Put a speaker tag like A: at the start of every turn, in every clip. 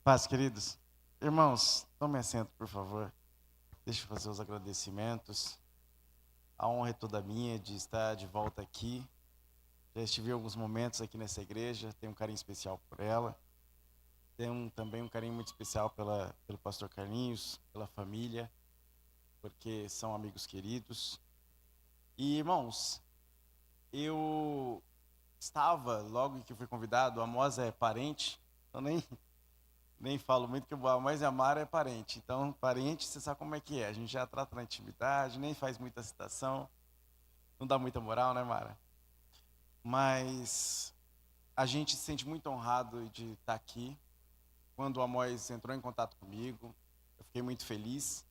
A: Paz, queridos. Irmãos, tome assento, por favor. Deixa eu fazer os agradecimentos. A honra é toda minha de estar de volta aqui. Já estive em alguns momentos aqui nessa igreja, tenho um carinho especial por ela. Tenho também um carinho muito especial pelo pastor Carlinhos, pela família, porque são amigos queridos. E, irmãos, eu estava, logo que fui convidado, a Amós é parente, então nem falo muito que o Amós e a Mara é parente. Então, parente, você sabe como é que é. A gente já trata na intimidade, nem faz muita citação, não dá muita moral, né, Mara? Mas a gente se sente muito honrado de estar aqui. Quando o Amós entrou em contato comigo, eu fiquei muito feliz.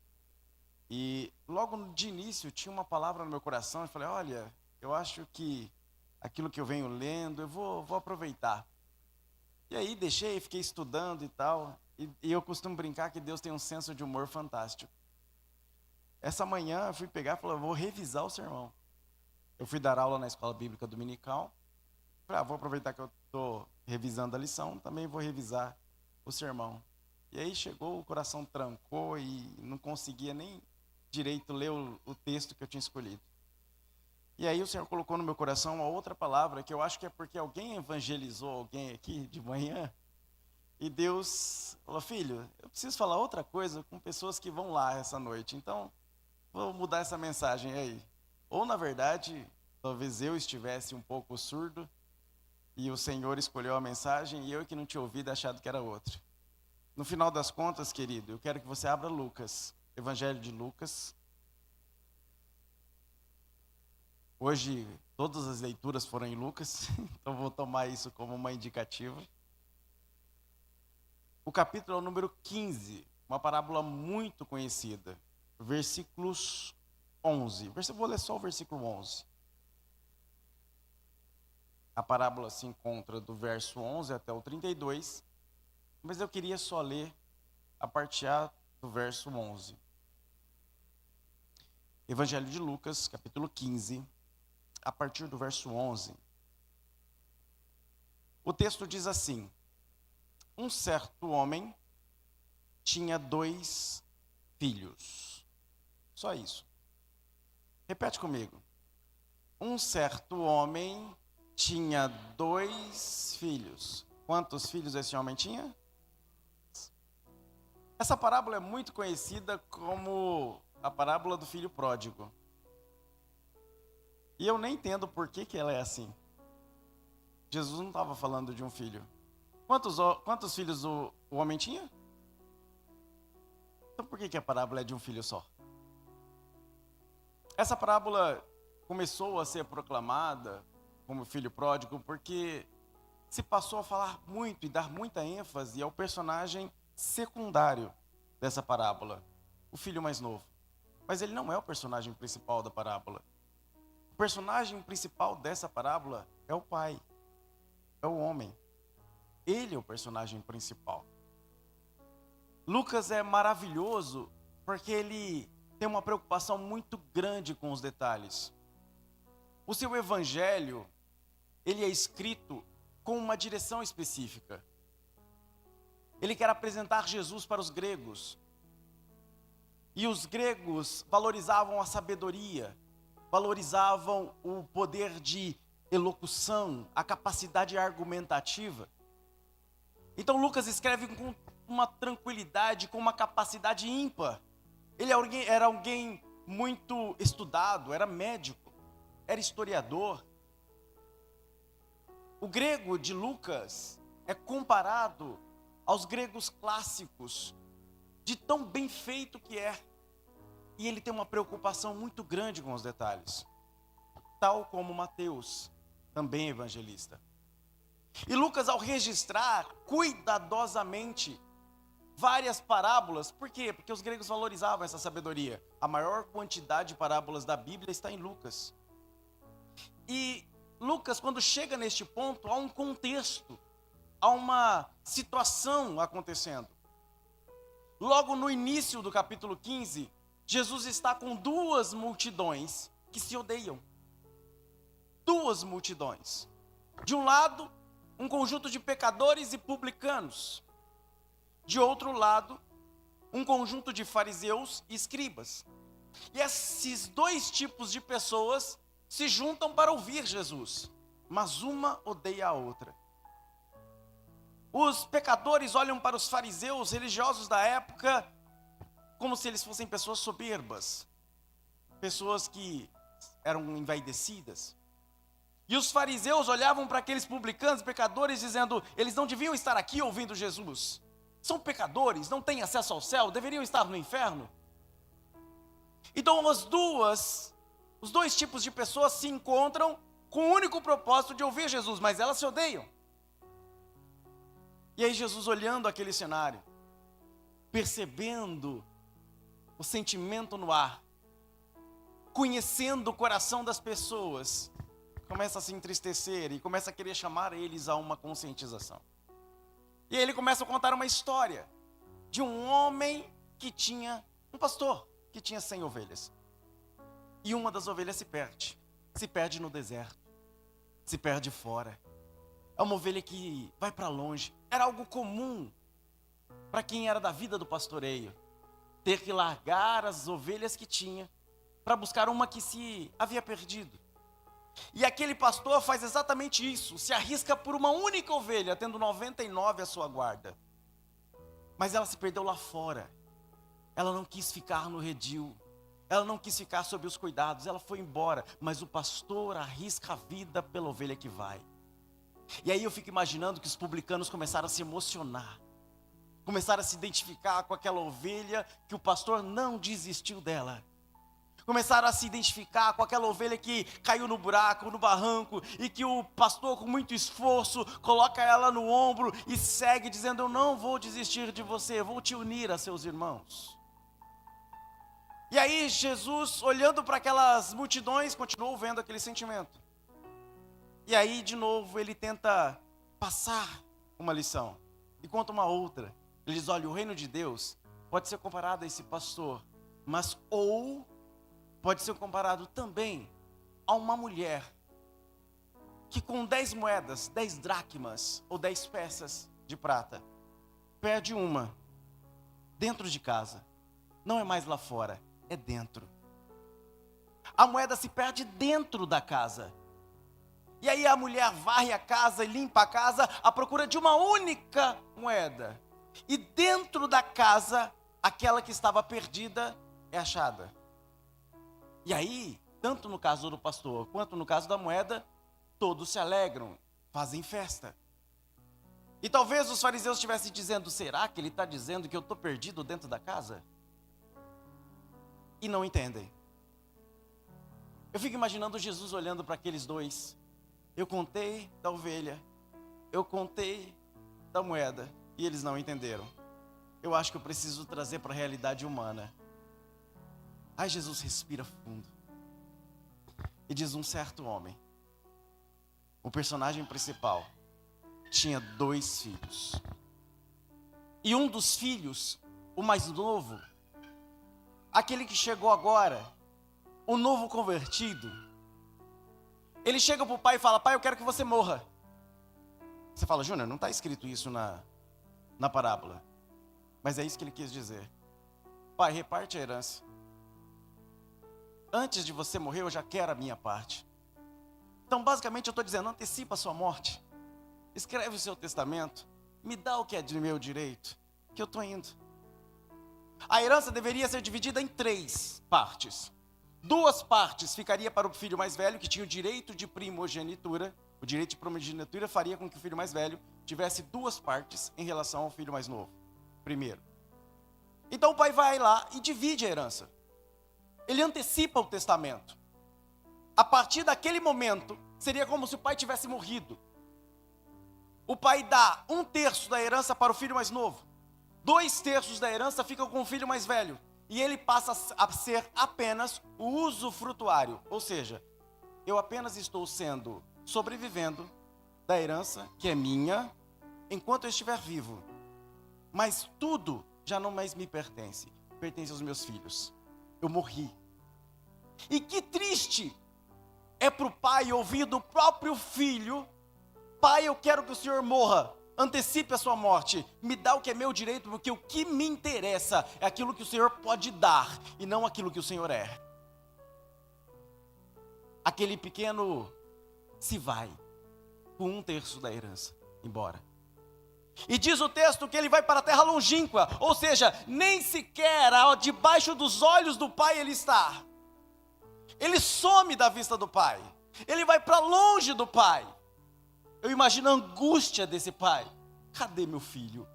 A: E logo de início tinha uma palavra no meu coração. Eu falei, olha, eu acho que aquilo que eu venho lendo, eu vou aproveitar. E aí deixei, fiquei estudando e tal. E eu costumo brincar que Deus tem um senso de humor fantástico. Essa manhã eu fui pegar e falei, vou revisar o sermão. Eu fui dar aula na escola bíblica dominical. Falei, vou aproveitar que eu estou revisando a lição, também vou revisar o sermão. E aí chegou, o coração trancou e não conseguia nem direito ler o texto que eu tinha escolhido. E aí o Senhor colocou no meu coração uma outra palavra, que eu acho que é porque alguém evangelizou alguém aqui de manhã. E Deus falou, filho, eu preciso falar outra coisa com pessoas que vão lá essa noite. Então, vou mudar essa mensagem aí. Ou, na verdade, talvez eu estivesse um pouco surdo e o Senhor escolheu a mensagem e eu que não tinha ouvido achado que era outra. No final das contas, querido, eu quero que você abra Lucas, Evangelho de Lucas. Hoje, todas as leituras foram em Lucas, então vou tomar isso como uma indicativa. O capítulo é o número 15, uma parábola muito conhecida, versículos 11. Vou ler só o versículo 11. A parábola se encontra do verso 11 até o 32, mas eu queria só ler a parte A do verso 11. Evangelho de Lucas, capítulo 15, a partir do verso 11. O texto diz assim: um certo homem tinha 2 filhos. Só isso. Repete comigo. Um certo homem tinha 2 filhos. Quantos filhos esse homem tinha? Essa parábola é muito conhecida como a parábola do filho pródigo. E eu nem entendo por que ela é assim. Jesus não estava falando de um filho. Quantos filhos o homem tinha? Então por que a parábola é de um filho só? Essa parábola começou a ser proclamada como filho pródigo porque se passou a falar muito e dar muita ênfase ao personagem secundário dessa parábola, o filho mais novo. Mas ele não é o personagem principal da parábola. O personagem principal dessa parábola é o pai, é o homem. Ele é o personagem principal. Lucas é maravilhoso porque ele tem uma preocupação muito grande com os detalhes. O seu evangelho, ele é escrito com uma direção específica. Ele quer apresentar Jesus para os gregos. E os gregos valorizavam a sabedoria, valorizavam o poder de elocução, a capacidade argumentativa. Então Lucas escreve com uma tranquilidade, com uma capacidade ímpar. Ele era alguém muito estudado, era médico, era historiador. O grego de Lucas é comparado aos gregos clássicos, de tão bem feito que é. E ele tem uma preocupação muito grande com os detalhes, tal como Mateus, também evangelista. E Lucas, ao registrar cuidadosamente várias parábolas, por quê? Porque os gregos valorizavam essa sabedoria. A maior quantidade de parábolas da Bíblia está em Lucas. E Lucas, quando chega neste ponto, há um contexto, há uma situação acontecendo. Logo no início do capítulo 15, Jesus está com 2 multidões que se odeiam. 2 multidões. De um lado, um conjunto de pecadores e publicanos. de outro lado, um conjunto de fariseus e escribas. E esses dois tipos de pessoas se juntam para ouvir Jesus, mas uma odeia a outra. Os pecadores olham para os fariseus religiosos da época como se eles fossem pessoas soberbas, pessoas que eram envaidecidas. E os fariseus olhavam para aqueles publicanos, pecadores, dizendo: eles não deviam estar aqui ouvindo Jesus. São pecadores, não têm acesso ao céu, deveriam estar no inferno. Então os dois tipos de pessoas se encontram com o único propósito de ouvir Jesus, mas elas se odeiam. E aí Jesus, olhando aquele cenário, percebendo o sentimento no ar, conhecendo o coração das pessoas, começa a se entristecer e começa a querer chamar eles a uma conscientização. E aí ele começa a contar uma história de um homem que tinha, um pastor que tinha 100 ovelhas. E uma das ovelhas se perde no deserto, se perde fora. É uma ovelha que vai para longe. Era algo comum para quem era da vida do pastoreio, ter que largar as ovelhas que tinha para buscar uma que se havia perdido. E aquele pastor faz exatamente isso, se arrisca por uma única ovelha, tendo 99 à sua guarda. Mas ela se perdeu lá fora. Ela não quis ficar no redil, ela não quis ficar sob os cuidados, ela foi embora. Mas o pastor arrisca a vida pela ovelha que vai. E aí eu fico imaginando que os publicanos começaram a se emocionar, começaram a se identificar com aquela ovelha que o pastor não desistiu dela. Começaram a se identificar com aquela ovelha que caiu no buraco, no barranco, e que o pastor, com muito esforço, coloca ela no ombro e segue dizendo: eu não vou desistir de você, vou te unir a seus irmãos. E aí Jesus, olhando para aquelas multidões, continuou vendo aquele sentimento. E aí de novo ele tenta passar uma lição e conta uma outra. Ele diz: olha, o reino de Deus pode ser comparado a esse pastor, mas pode ser comparado também a uma mulher que com 10 moedas, 10 dracmas ou 10 peças de prata, perde uma dentro de casa. Não é mais lá fora, é dentro. A moeda se perde dentro da casa. E aí a mulher varre a casa e limpa a casa à procura de uma única moeda. E dentro da casa, aquela que estava perdida é achada. E aí, tanto no caso do pastor quanto no caso da moeda, todos se alegram, fazem festa. E talvez os fariseus estivessem dizendo: será que ele está dizendo que eu estou perdido dentro da casa? E não entendem. Eu fico imaginando Jesus olhando para aqueles dois. Eu contei da ovelha, eu contei da moeda, e eles não entenderam. Eu acho que eu preciso trazer para a realidade humana. Aí Jesus respira fundo e diz: um certo homem, o personagem principal, tinha 2 filhos. E um dos filhos, o mais novo, aquele que chegou agora, o novo convertido, ele chega para o pai e fala: pai, eu quero que você morra. Você fala: Júnior, não está escrito isso na parábola. Mas é isso que ele quis dizer. Pai, reparte a herança. Antes de você morrer, eu já quero a minha parte. Então, basicamente, eu estou dizendo: antecipa a sua morte. Escreve o seu testamento. Me dá o que é de meu direito, que eu estou indo. A herança deveria ser dividida em 3 partes. 2 partes ficaria para o filho mais velho, que tinha o direito de primogenitura. O direito de primogenitura faria com que o filho mais velho tivesse 2 partes em relação ao filho mais novo. Primeiro. Então o pai vai lá e divide a herança. Ele antecipa o testamento. A partir daquele momento, seria como se o pai tivesse morrido. O pai dá 1/3 da herança para o filho mais novo. 2/3 da herança ficam com o filho mais velho. E ele passa a ser apenas o usufrutuário. Ou seja, eu apenas estou sobrevivendo da herança que é minha, enquanto eu estiver vivo. Mas tudo já não mais me pertence. Pertence aos meus filhos. Eu morri. E que triste é para o pai ouvir do próprio filho: pai, eu quero que o senhor morra. antecipe a sua morte, me dá o que é meu direito, porque o que me interessa é aquilo que o Senhor pode dar, e não aquilo que o Senhor é. Aquele pequeno se vai, com 1/3 da herança, embora. E diz o texto que ele vai para a terra longínqua, ou seja, nem sequer debaixo dos olhos do pai ele está. Ele some da vista do pai, ele vai para longe do pai. Eu imagino a angústia desse pai. Cadê meu filho?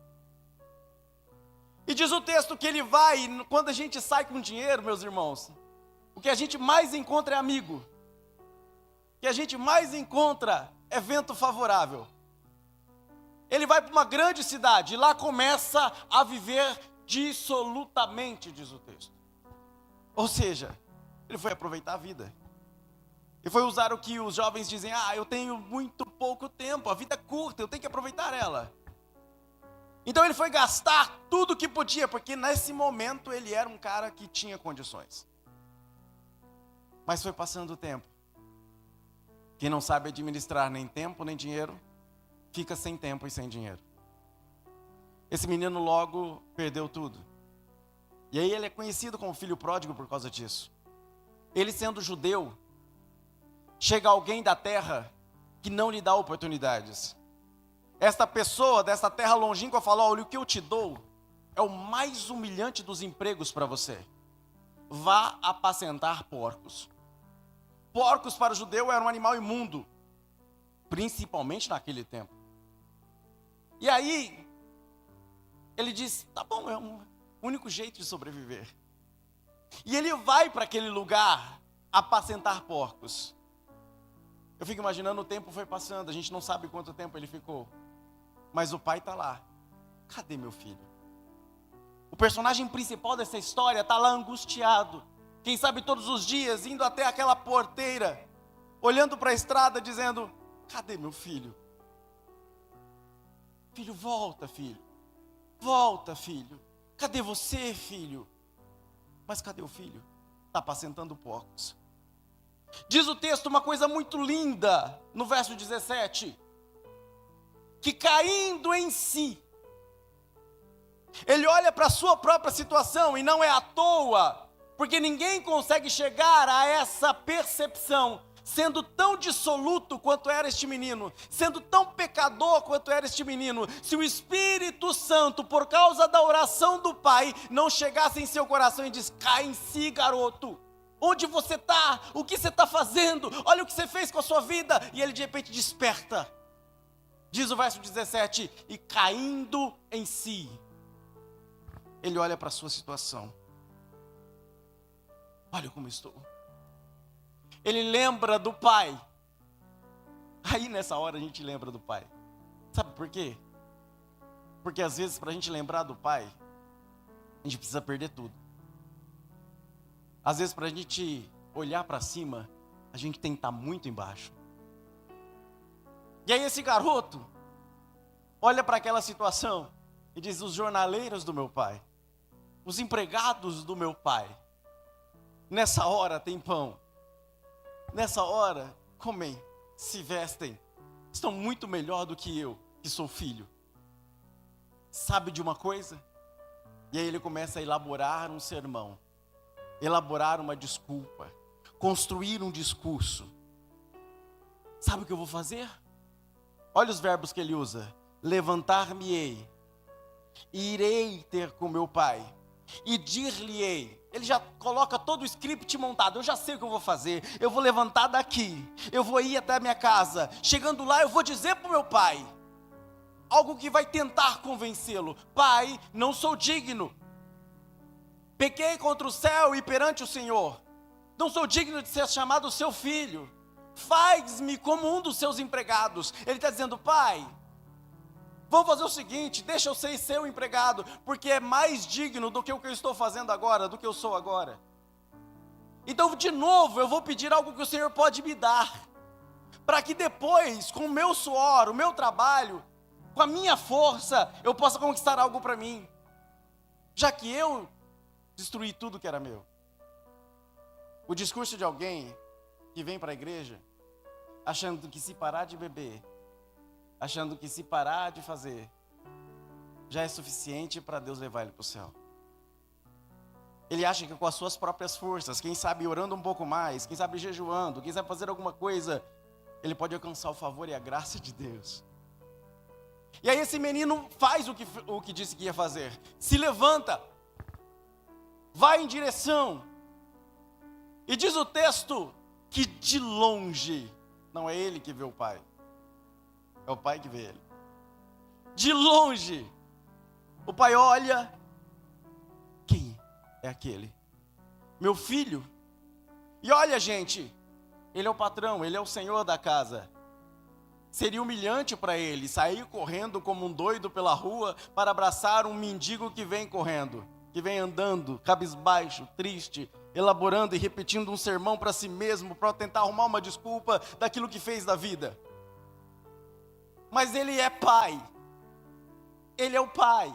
A: E diz o texto que ele vai, quando a gente sai com dinheiro, meus irmãos, o que a gente mais encontra é amigo. O que a gente mais encontra é vento favorável. Ele vai para uma grande cidade, e lá começa a viver dissolutamente, diz o texto. Ou seja, ele foi aproveitar a vida. E foi usar o que os jovens dizem: eu tenho muito pouco tempo, a vida é curta, eu tenho que aproveitar ela. Então ele foi gastar tudo que podia, porque nesse momento ele era um cara que tinha condições. Mas foi passando o tempo. Quem não sabe administrar nem tempo nem dinheiro, fica sem tempo e sem dinheiro. Esse menino logo perdeu tudo. E aí ele é conhecido como filho pródigo por causa disso. Ele sendo judeu, chega alguém da terra que não lhe dá oportunidades. Esta pessoa dessa terra longínqua fala: olha, o que eu te dou é o mais humilhante dos empregos para você. Vá apacentar porcos. Porcos para o judeu era um animal imundo, principalmente naquele tempo. E aí, ele diz: tá bom, é o único jeito de sobreviver. E ele vai para aquele lugar apacentar porcos. Eu fico imaginando, o tempo foi passando, a gente não sabe quanto tempo ele ficou. Mas o pai está lá. Cadê meu filho? O personagem principal dessa história está lá angustiado. Quem sabe todos os dias, indo até aquela porteira, olhando para a estrada, dizendo: cadê meu filho? Filho, volta, filho. Volta, filho. Cadê você, filho? Mas cadê o filho? Está apacentando porcos. Diz o texto uma coisa muito linda, no verso 17. Que caindo em si, ele olha para a sua própria situação, e não é à toa, porque ninguém consegue chegar a essa percepção, sendo tão dissoluto quanto era este menino, sendo tão pecador quanto era este menino, se o Espírito Santo, por causa da oração do Pai, não chegasse em seu coração e diz: cai em si, garoto, onde você está? O que você está fazendo? Olha o que você fez com a sua vida. E ele de repente desperta. Diz o verso 17, e caindo em si, ele olha para a sua situação. Olha como estou. Ele lembra do pai. Aí nessa hora a gente lembra do pai. Sabe por quê? Porque às vezes para a gente lembrar do pai, a gente precisa perder tudo. Às vezes para a gente olhar para cima, a gente tem que estar muito embaixo. E aí esse garoto olha para aquela situação e diz: os jornaleiros do meu pai, os empregados do meu pai, nessa hora tem pão, nessa hora comem, se vestem, estão muito melhor do que eu, que sou filho. Sabe de uma coisa? E aí ele começa a elaborar um sermão, elaborar uma desculpa, construir um discurso. Sabe o que eu vou fazer? Olha os verbos que ele usa: levantar-me-ei, irei ter com meu pai, e dir-lhe-ei. Ele já coloca todo o script montado. Eu já sei o que eu vou fazer. Eu vou levantar daqui, eu vou ir até a minha casa. Chegando lá, eu vou dizer para o meu pai algo que vai tentar convencê-lo: pai, não sou digno, pequei contra o céu e perante o Senhor, não sou digno de ser chamado seu filho, faz-me como um dos seus empregados. Ele está dizendo: pai, vamos fazer o seguinte, deixa eu ser seu empregado, porque é mais digno do que o que eu estou fazendo agora, do que eu sou agora. Então de novo eu vou pedir algo que o Senhor pode me dar, para que depois, com o meu suor, o meu trabalho, com a minha força, eu possa conquistar algo para mim, já que eu destruí tudo que era meu. O discurso de alguém que vem para a igreja achando que se parar de beber, achando que se parar de fazer, já é suficiente para Deus levar ele para o céu. Ele acha que com as suas próprias forças, quem sabe orando um pouco mais, quem sabe jejuando, quem sabe fazer alguma coisa, ele pode alcançar o favor e a graça de Deus. E aí esse menino faz o que disse que ia fazer. Se levanta, vai em direção. E diz o texto que de longe, não é ele que vê o pai, é o pai que vê ele. De longe, o pai olha, quem é aquele? Meu filho. E olha, gente, ele é o patrão, ele é o senhor da casa. Seria humilhante para ele sair correndo como um doido pela rua para abraçar um mendigo que vem correndo, que vem andando, cabisbaixo, triste, elaborando e repetindo um sermão para si mesmo, para tentar arrumar uma desculpa daquilo que fez da vida. Mas ele é pai. Ele é o pai.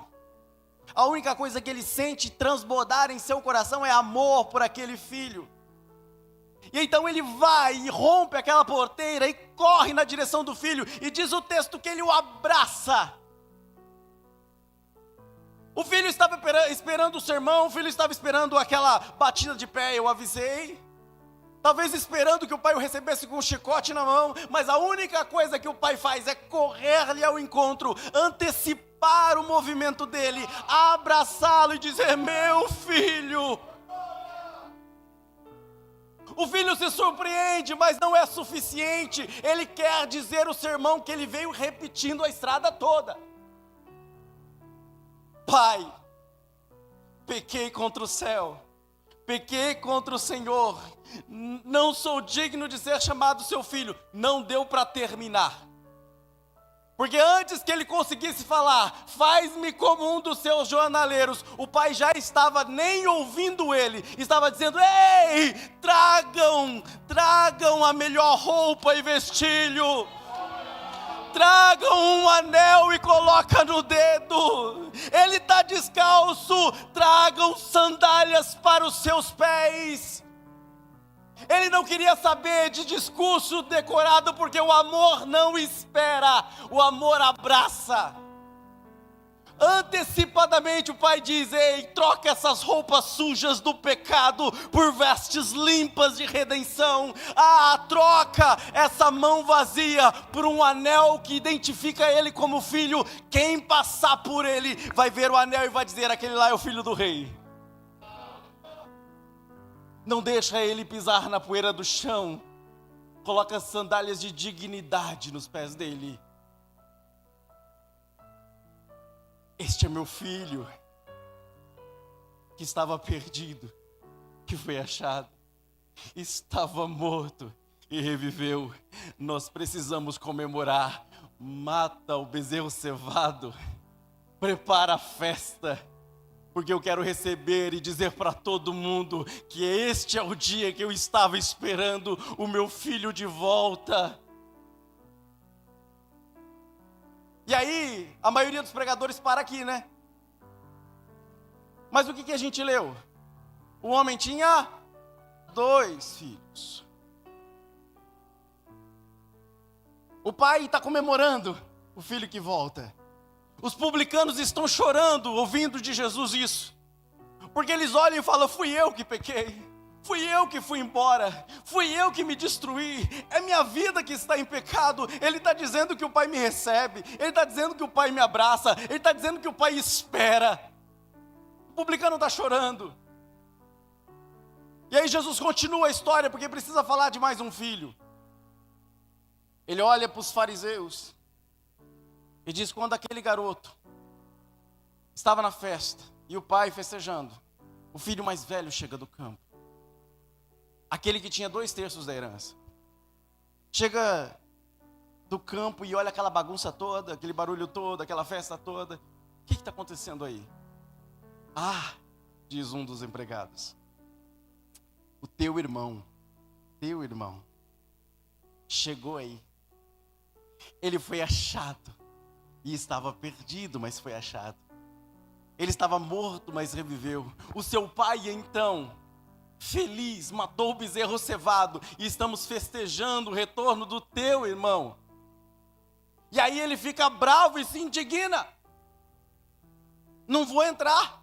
A: A única coisa que ele sente transbordar em seu coração é amor por aquele filho. E então ele vai e rompe aquela porteira e corre na direção do filho. E diz o texto que ele o abraça. O filho estava esperando o sermão, o filho estava esperando aquela batida de pé, eu avisei. Talvez esperando que o pai o recebesse com um chicote na mão. Mas a única coisa que o pai faz é correr-lhe ao encontro, antecipar o movimento dele, abraçá-lo e dizer: meu filho. O filho se surpreende, mas não é suficiente. Ele quer dizer o sermão que ele veio repetindo a estrada toda. Pai, pequei contra o céu, pequei contra o Senhor, não sou digno de ser chamado seu filho. Não deu para terminar. Porque antes que ele conseguisse falar, faz-me como um dos seus jornaleiros, o pai já estava nem ouvindo ele, estava dizendo: ei, tragam a melhor roupa e vestilho, tragam um anel e coloca no dedo, ele está descalço, tragam sandálias para os seus pés. Ele não queria saber de discurso decorado, porque o amor não espera, o amor abraça. Antecipadamente o pai diz: ei, troca essas roupas sujas do pecado por vestes limpas de redenção. Troca essa mão vazia por um anel que identifica ele como filho. Quem passar por ele vai ver o anel e vai dizer: aquele lá é o filho do rei. Não deixa ele pisar na poeira do chão. Coloca sandálias de dignidade nos pés dele. Este é meu filho, que estava perdido, que foi achado, estava morto e reviveu. Nós precisamos comemorar. Mata o bezerro cevado, prepara a festa, porque eu quero receber e dizer para todo mundo que este é o dia que eu estava esperando, o meu filho de volta. E aí, a maioria dos pregadores para aqui, né? Mas o que a gente leu? O homem tinha 2 filhos. O pai está comemorando o filho que volta. Os publicanos estão chorando, ouvindo de Jesus isso. Porque eles olham e falam: fui eu que pequei. Fui eu que fui embora. Fui eu que me destruí. É minha vida que está em pecado. Ele está dizendo que o pai me recebe. Ele está dizendo que o pai me abraça. Ele está dizendo que o pai espera. O publicano está chorando. E aí Jesus continua a história, porque precisa falar de mais um filho. Ele olha para os fariseus e diz: quando aquele garoto estava na festa e o pai festejando, o filho mais velho chega do campo, aquele que tinha 2/3 da herança, chega do campo e olha aquela bagunça toda, aquele barulho todo, aquela festa toda. O que está acontecendo aí? Diz um dos empregados, o teu irmão chegou aí. Ele foi achado e estava perdido, mas foi achado. Ele estava morto, mas reviveu. O seu pai então, feliz, matou o bezerro cevado, e estamos festejando o retorno do teu irmão. E aí ele fica bravo e se indigna. Não vou entrar.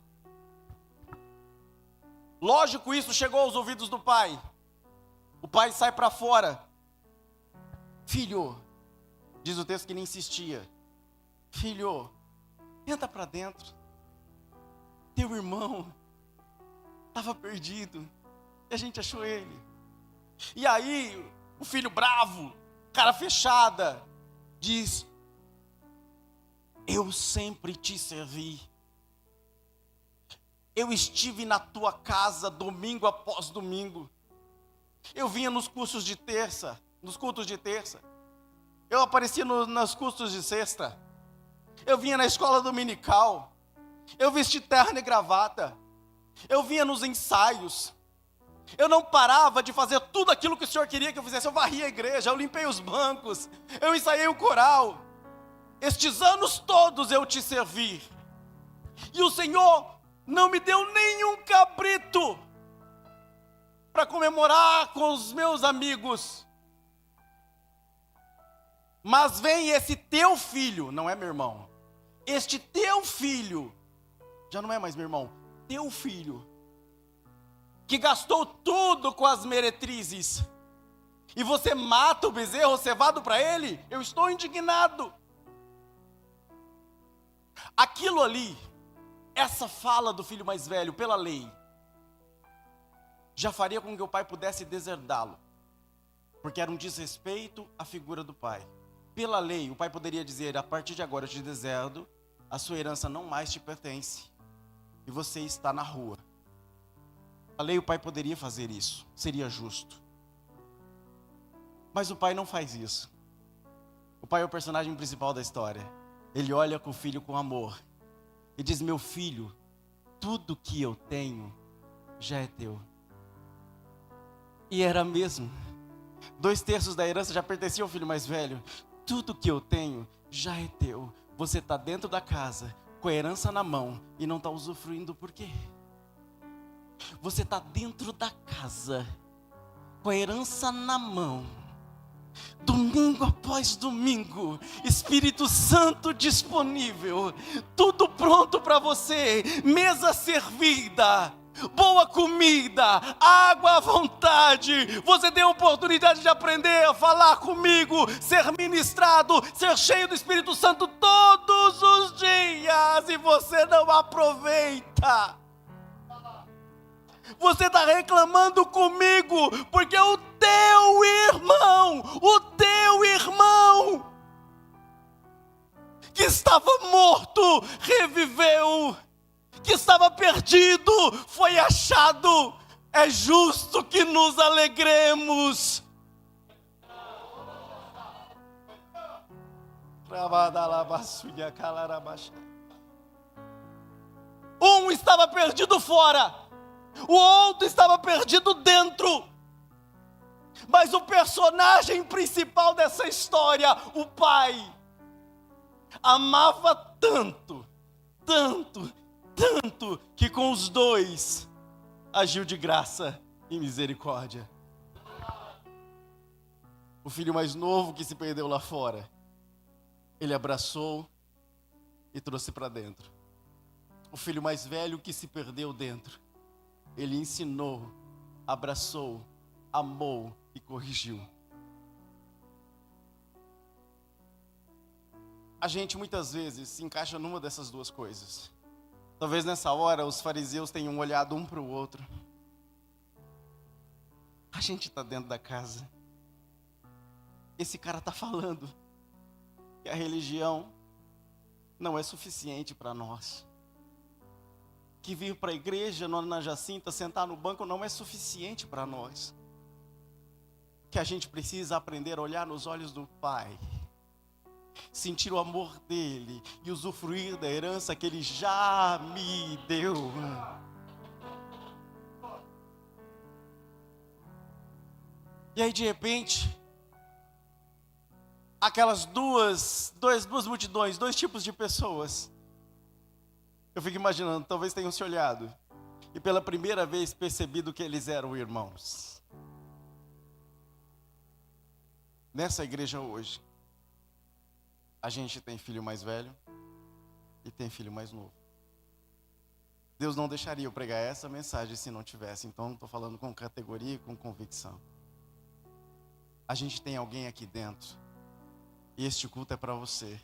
A: Lógico, isso chegou aos ouvidos do pai. O pai sai para fora. Filho, diz o texto que ele insistia. Filho, entra para dentro. Teu irmão estava perdido e a gente achou ele. E aí, o filho bravo, cara fechada, diz: eu sempre te servi. Eu estive na tua casa domingo após domingo. Eu vinha nos cursos de terça, nos cultos de terça. Eu aparecia nos cursos de sexta. Eu vinha na escola dominical. Eu vesti terno e gravata. Eu vinha nos ensaios. Eu não parava de fazer tudo aquilo que o Senhor queria que eu fizesse. Eu varri a igreja, eu limpei os bancos, eu ensaiei o coral. Estes anos todos eu te servi. E o Senhor não me deu nenhum cabrito para comemorar com os meus amigos. Mas vem esse teu filho, não é meu irmão. Este teu filho, já não é mais meu irmão, teu filho, que gastou tudo com as meretrizes, e você mata o bezerro cevado para ele. Eu estou indignado. Aquilo ali, essa fala do filho mais velho, pela lei, já faria com que o pai pudesse deserdá-lo, porque era um desrespeito à figura do pai. Pela lei, o pai poderia dizer: a partir de agora eu te deserdo, a sua herança não mais te pertence, e você está na rua. A lei, o pai poderia fazer isso, seria justo. Mas o pai não faz isso. O pai é o personagem principal da história. Ele olha com o filho com amor e diz: meu filho, tudo que eu tenho já é teu. E era mesmo. 2/3 da herança já pertencia ao filho mais velho. Tudo que eu tenho já é teu. Você está dentro da casa, com a herança na mão, e não está usufruindo por quê? Você está dentro da casa, com a herança na mão, domingo após domingo, Espírito Santo disponível, tudo pronto para você, mesa servida, boa comida, água à vontade. Você tem a oportunidade de aprender a falar comigo, ser ministrado, ser cheio do Espírito Santo todos os dias, e você não aproveita. Você está reclamando comigo, porque o teu irmão, que estava morto, reviveu, que estava perdido, foi achado. É justo que nos alegremos. Um estava perdido fora, o outro estava perdido dentro. Mas o personagem principal dessa história, o pai, amava tanto, que com os dois agiu de graça e misericórdia. O filho mais novo que se perdeu lá fora, ele abraçou e trouxe para dentro. O filho mais velho que se perdeu dentro, ele ensinou, abraçou, amou e corrigiu. A gente muitas vezes se encaixa numa dessas duas coisas. Talvez nessa hora os fariseus tenham olhado um para o outro. A gente está dentro da casa. Esse cara está falando que a religião não é suficiente para nós. Que vir para a igreja, na Jacinta, sentar no banco não é suficiente para nós. Que a gente precisa aprender a olhar nos olhos do Pai, sentir o amor dele e usufruir da herança que ele já me deu. E aí de repente, aquelas duas multidões, dois tipos de pessoas, eu fico imaginando, talvez tenham se olhado e pela primeira vez percebido que eles eram irmãos. Nessa igreja hoje, A gente tem filho mais velho e tem filho mais novo. Deus não deixaria eu pregar essa mensagem se não tivesse. Então, estou falando com categoria e com convicção. A gente tem alguém aqui dentro. E este culto é para você.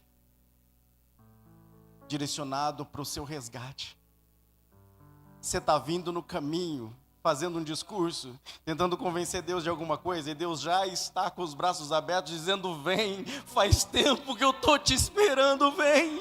A: Direcionado para o seu resgate. Você está vindo no caminho, fazendo um discurso, tentando convencer Deus de alguma coisa, e Deus já está com os braços abertos, dizendo: vem, faz tempo que eu estou te esperando, vem.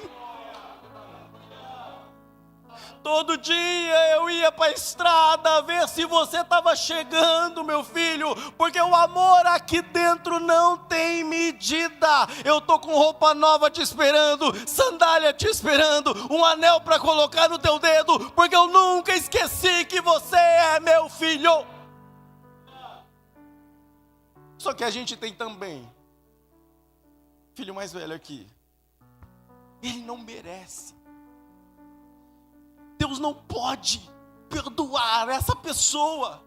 A: Todo dia eu ia para a estrada ver se você estava chegando, meu filho, porque o amor aqui dentro não tem medida. Eu estou com roupa nova te esperando, sandália te esperando, um anel para colocar no teu dedo, porque eu nunca esqueci que você é meu filho. Só que a gente tem também filho mais velho aqui. Ele não merece. Deus não pode perdoar essa pessoa.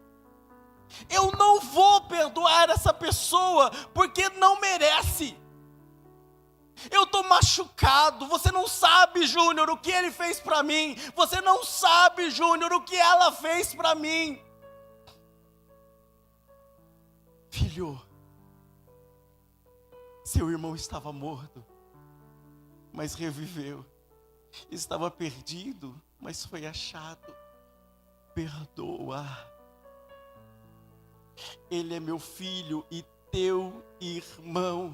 A: Eu não vou perdoar essa pessoa, porque não merece. Eu estou machucado. Você não sabe, Júnior, o que ele fez para mim. Você não sabe, Júnior, o que ela fez para mim. Filho, seu irmão estava morto, mas reviveu. Estava perdido, mas foi achado. Perdoa. Ele é meu filho e teu irmão.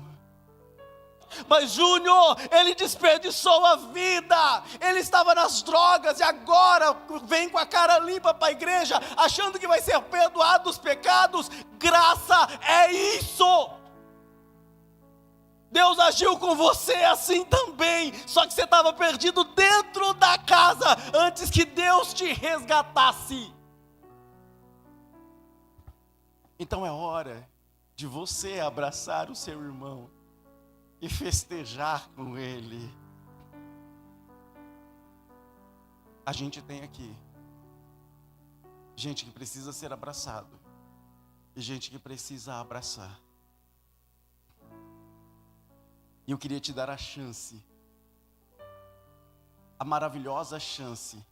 A: Mas Júnior, ele desperdiçou a vida. Ele estava nas drogas e agora vem com a cara limpa para a igreja, achando que vai ser perdoado dos pecados. Graça é isso. Deus agiu com você assim também, só que você estava perdido dentro da casa antes que Deus te resgatasse. Então é hora de você abraçar o seu irmão e festejar com ele. A gente tem aqui gente que precisa ser abraçado e gente que precisa abraçar. E eu queria te dar a chance, a maravilhosa chance,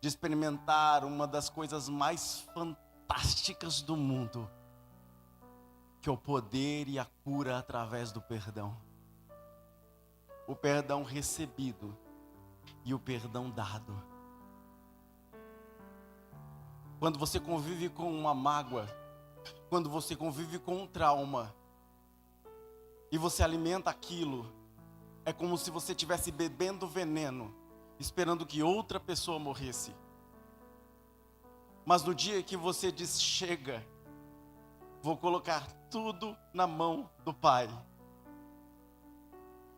A: de experimentar uma das coisas mais fantásticas do mundo, que é o poder e a cura através do perdão. O perdão recebido e o perdão dado. Quando você convive com uma mágoa, quando você convive com um trauma, e você alimenta aquilo, é como se você estivesse bebendo veneno, esperando que outra pessoa morresse. Mas no dia que você diz: chega, vou colocar tudo na mão do Pai,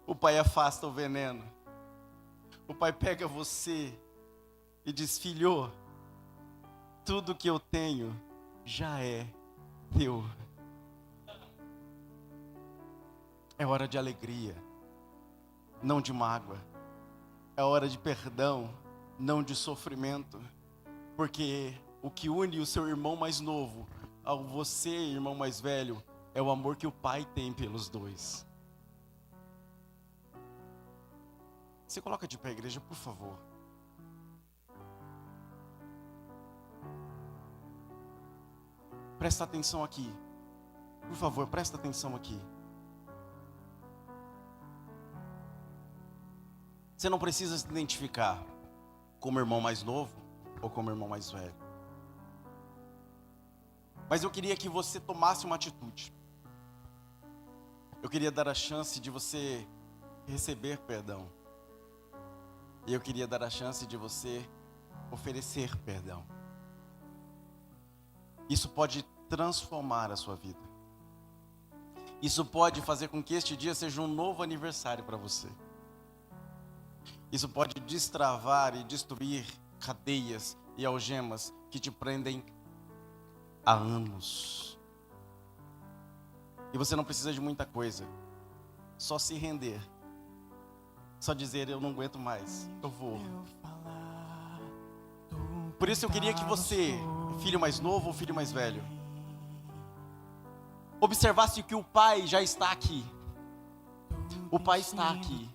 A: o Pai afasta o veneno. O Pai pega você e diz: filho, tudo que eu tenho já é teu. É hora de alegria, não de mágoa. É hora de perdão, não de sofrimento. Porque o que une o seu irmão mais novo ao você, irmão mais velho, é o amor que o Pai tem pelos dois. Você coloca de pé, igreja, por favor. Presta atenção aqui. Por favor, presta atenção aqui. Você não precisa se identificar como irmão mais novo ou como irmão mais velho. Mas eu queria que você tomasse uma atitude. Eu queria dar a chance de você receber perdão. E eu queria dar a chance de você oferecer perdão. Isso pode transformar a sua vida. Isso pode fazer com que este dia seja um novo aniversário para você. Isso pode destravar e destruir cadeias e algemas que te prendem há anos. E você não precisa de muita coisa. Só se render. Só dizer: eu não aguento mais, eu vou. Por isso eu queria que você, filho mais novo ou filho mais velho, observasse que o Pai já está aqui. O Pai está aqui.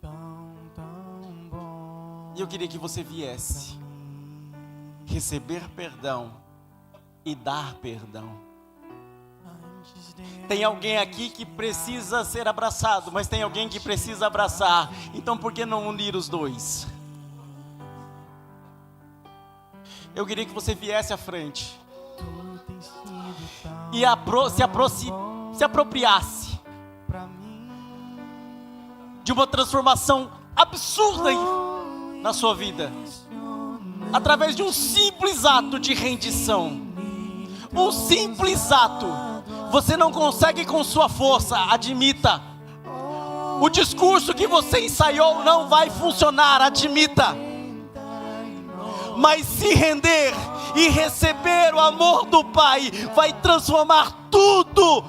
A: E eu queria que você viesse receber perdão e dar perdão. Tem alguém aqui que precisa ser abraçado, mas tem alguém que precisa abraçar. Então por que não unir os dois? Eu queria que você viesse à frente e se apropriasse de uma transformação absurda na sua vida, através de um simples ato de rendição. Um simples ato. Você não consegue com sua força, admita. O discurso que você ensaiou não vai funcionar, admita. Mas se render e receber o amor do Pai vai transformar tudo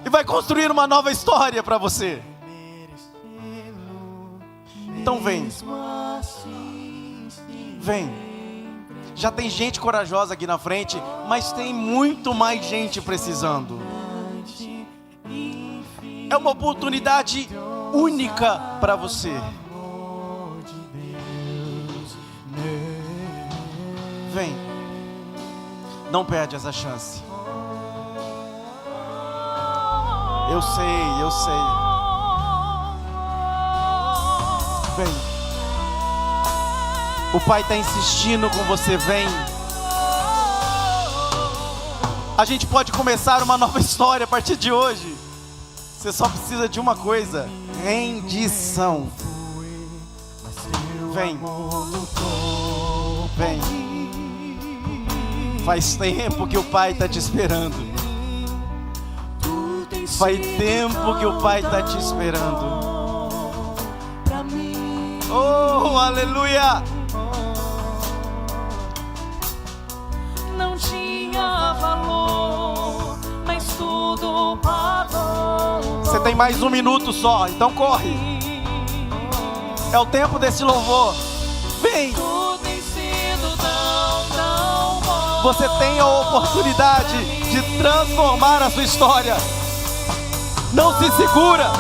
A: e vai construir uma nova história para você. Então vem. Vem. Já tem gente corajosa aqui na frente, mas tem muito mais gente precisando. É uma oportunidade única para você. Vem. Não perde essa chance. Eu sei. Vem. O Pai está insistindo com você, vem. A gente pode começar uma nova história a partir de hoje. Você só precisa de uma coisa: rendição. Vem. Vem. Faz tempo que o Pai está te esperando. Faz tempo que o Pai está te esperando. Oh, aleluia!
B: Não tinha valor, mas tudo pagou.
A: Você tem mais 1 minuto só, então corre. É o tempo desse louvor. Vem!
B: Tudo tem sido tão bom.
A: Você tem a oportunidade de transformar a sua história. Não se segura.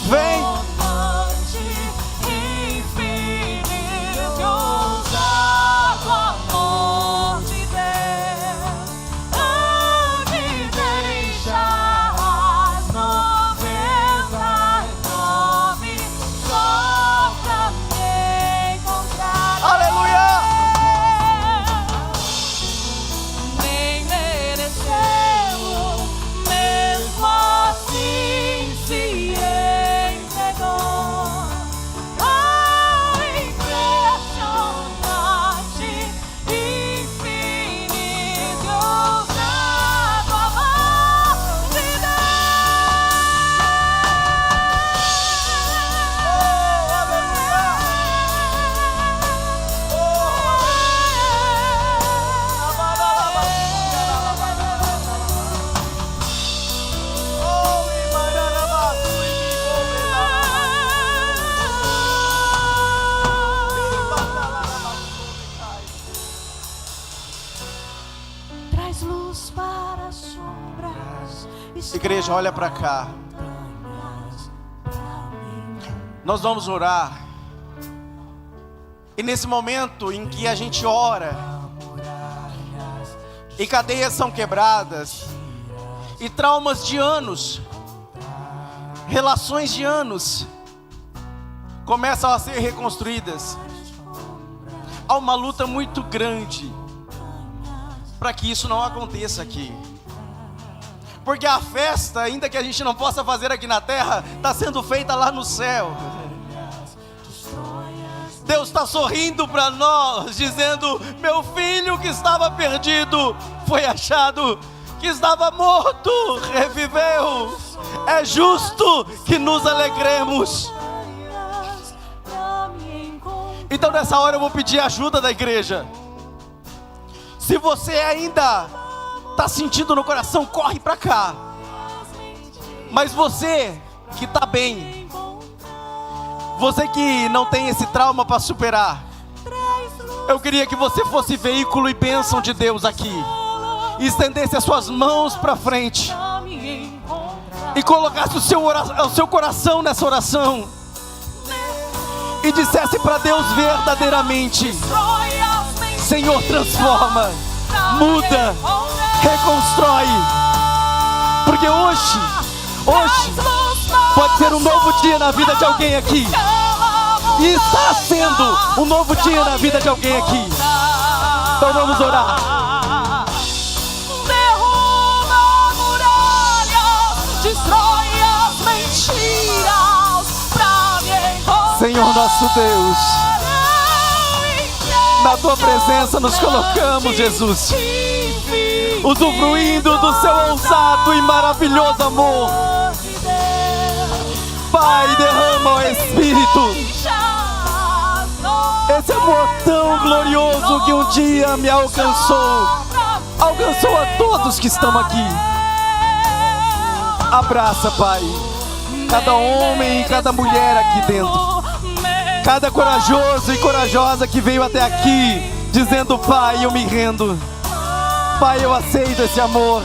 A: Vem! Igreja, olha para cá. Nós vamos orar. E nesse momento em que a gente ora, e cadeias são quebradas, e traumas de anos, relações de anos começam a ser reconstruídas. Há uma luta muito grande para que isso não aconteça aqui. Porque a festa, ainda que a gente não possa fazer aqui na terra, está sendo feita lá no céu. Deus está sorrindo para nós, dizendo: meu filho que estava perdido foi achado, que estava morto reviveu. É justo que nos alegremos. Então nessa hora eu vou pedir a ajuda da igreja. Se você ainda está sentindo no coração, corre para cá. Mas você que está bem, você que não tem esse trauma para superar, eu queria que você fosse veículo e bênção de Deus aqui, e estendesse as suas mãos para frente.
C: e colocasse o seu coração nessa oração e dissesse para Deus verdadeiramente: Senhor, transforma, muda, reconstrói. Porque hoje pode ser um novo dia na vida de alguém aqui. E está sendo um novo dia na vida de alguém aqui. Então vamos orar.
B: Derruba muralhas, destrói as mentiras pra me encontrar.
C: Senhor nosso Deus, na tua presença nos colocamos, Jesus, usufruindo do seu ousado e maravilhoso amor. Pai, derrama o Espírito, esse amor tão glorioso que um dia me alcançou a todos que estão aqui. Abraça, Pai, cada homem e cada mulher aqui dentro, cada corajoso e corajosa que veio até aqui dizendo: Pai, eu me rendo, Pai, eu aceito esse amor,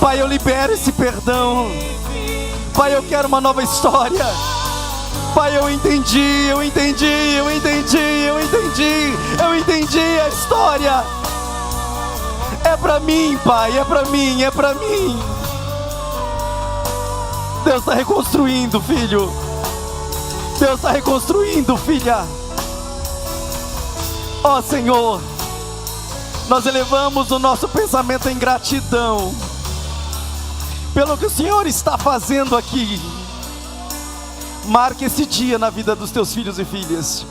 C: Pai, eu libero esse perdão, Pai, eu quero uma nova história. Pai, eu entendi a história. É pra mim, Pai, é pra mim. Deus está reconstruindo, filho. Deus está reconstruindo, filha. Ó Senhor, nós elevamos o nosso pensamento em gratidão pelo que o Senhor está fazendo aqui. Marque esse dia na vida dos teus filhos e filhas.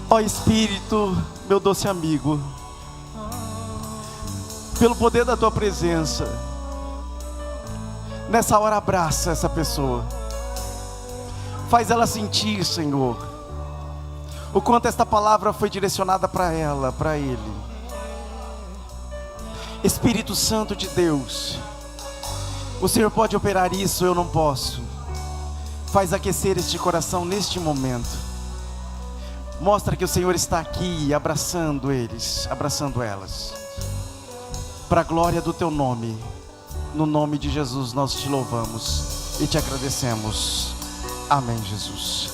C: Ó Espírito, meu doce amigo, pelo poder da tua presença, nessa hora abraça essa pessoa. Faz ela sentir, Senhor, o quanto esta palavra foi direcionada para ela, para ele. Espírito Santo de Deus, o Senhor pode operar isso, eu não posso. Faz aquecer este coração neste momento. Mostra que o Senhor está aqui abraçando eles, abraçando elas. Para a glória do teu nome, no nome de Jesus nós te louvamos e te agradecemos. Amém, Jesus.